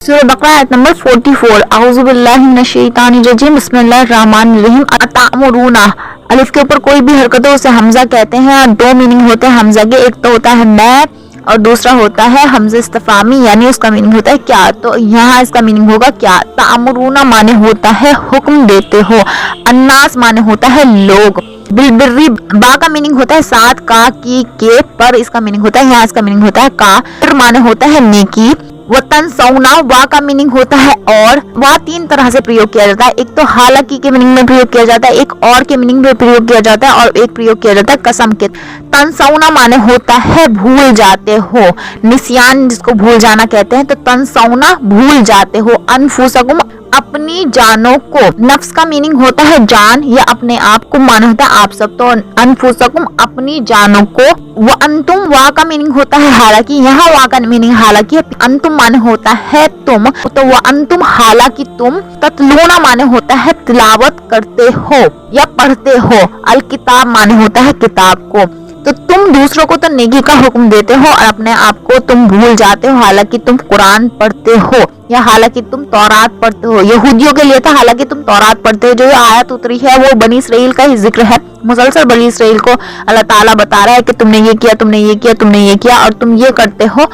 सूरह बकरा आयत नंबर 44। औज़ु बिल्लाहि मिनश शैतानिर रजीम, बिस्मिल्लाहिर रहमानिर रहीम। अतामुरूना, अलिफ के ऊपर कोई भी हरकत हो उसे हमजा कहते हैं और दो मीनिंग होते हैं हमजा के, एक तो होता है मैं और दूसरा होता है हमजा इस्तिफामी, यानी उसका मीनिंग होता है क्या। तो यहाँ इसका मीनिंग होगा क्या। तामुरूना माने होता है हुक्म देते हो, अन्नास माने होता है लोग, बिलबिर्री बा का मीनिंग होता है साथ, का की के पर इसका मीनिंग होता है, यहाँ इसका मीनिंग होता है का, फिर माने होता है नेकी, वतन सौना वा का मीनिंग होता है और, वा तीन तरह से प्रयोग किया जाता है, एक तो हालांकि के मीनिंग में प्रयोग किया जाता है, एक और के मीनिंग में प्रयोग किया जाता है और एक प्रयोग किया जाता है कसम के। तनसौना माने होता है भूल जाते हो, निस्यान जिसको भूल जाना कहते हैं, तो तनसौना भूल जाते हो। अनफुसकुम अपनी जानों को, नफ्स का मीनिंग होता है जान या अपने आप को, माना होता है आप सब, तो अनफुसकुम अपनी जानों को। व अंतुम वा का मीनिंग होता है हालांकि, यहाँ वा का मीनिंग हालांकि, अंतुम माने होता है तुम, तो व अंतुम हालांकि तुम। ततलूना माने होता है तिलावत करते हो या पढ़ते हो, अल किताब माने होता है किताब को। तो तुम दूसरों को तो नेकी का हुक्म देते हो और अपने आप को तुम भूल जाते हो, हालांकि तुम कुरान पढ़ते हो या हालांकि तुम तौरात पढ़ते हो। यहूदियों के लिए था हालांकि तुम तौरात पढ़ते हो। जो ये आयत उतरी है वो बनी इसराइल का ही जिक्र है, मुसलसल बनी इसराइल को अल्लाह ताला बता रहा है कि तुमने ये किया, तुमने ये किया, तुमने ये किया और तुम ये करते हो।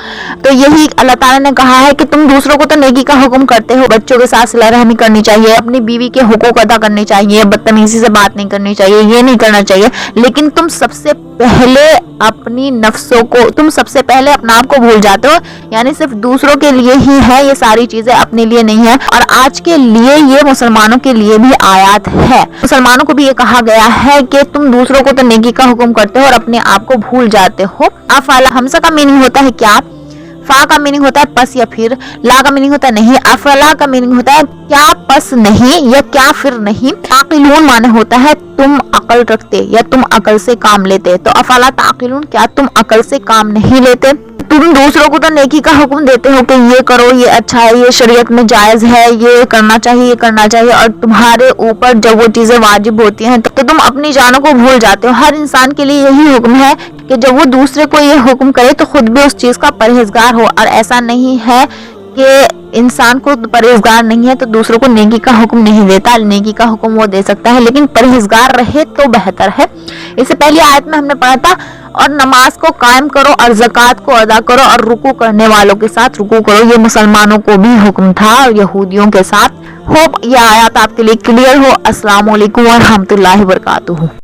तो यही अल्लाह ताला ने कहा है कि तुम दूसरों को तो नेकी का हुक्म करते हो, बच्चों के साथ सिला रहमी करनी चाहिए, अपनी बीवी के हुकूक अदा करने चाहिए, बदतमीजी से बात नहीं करनी चाहिए, ये नहीं करना चाहिए, लेकिन तुम सबसे पहले अपनी नफ्सों को, तुम सबसे पहले अपना आप को भूल जाते हो, यानी सिर्फ दूसरों के लिए ही है ये सारी चीजें, अपने लिए नहीं है। और आज के लिए ये मुसलमानों के लिए भी आयत है, मुसलमानों को भी ये कहा गया है कि तुम दूसरों को तो नेकी का हुक्म करते हो और अपने आप को भूल जाते हो। अफला, हमसा का मीनिंग होता है क्या, फा का मीनिंग होता है पस या फिर, ला का मीनिंग होता है नहीं, अफला का मीनिंग होता है क्या पस नहीं या क्या फिर नहीं। ताकिलून माने होता है तुम अकल रखते या तुम अकल से काम लेते, तो अफला ताकिलून क्या तुम अकल से काम नहीं लेते। तुम दूसरों को तो नेकी का हुक्म देते हो कि ये करो, ये अच्छा है, ये शरीयत में जायज है, ये करना चाहिए, ये करना चाहिए, और तुम्हारे ऊपर जब वो चीजें वाजिब होती हैं तो तुम अपनी जानों को भूल जाते हो। हर इंसान के लिए यही हुक्म है कि जब वो दूसरे को ये हुक्म करे तो खुद भी उस चीज का परहेजगार हो, और ऐसा नहीं है कि इंसान को परहेजगार नहीं है तो दूसरों को नेकी का हुक्म नहीं देता। नेकी का हुक्म वो दे सकता है लेकिन परहेजगार रहे तो बेहतर है। इससे पहली आयत में हमने पढ़ा था, और नमाज को कायम करो और ज़कात को अदा करो और रुकू करने वालों के साथ रुकू करो, ये मुसलमानों को भी हुक्म था और यहूदियों के साथ। होप ये आयत आपके लिए क्लियर हो। अस्सलाम वालेकुम व रहमतुल्लाहि व बरकातुहू।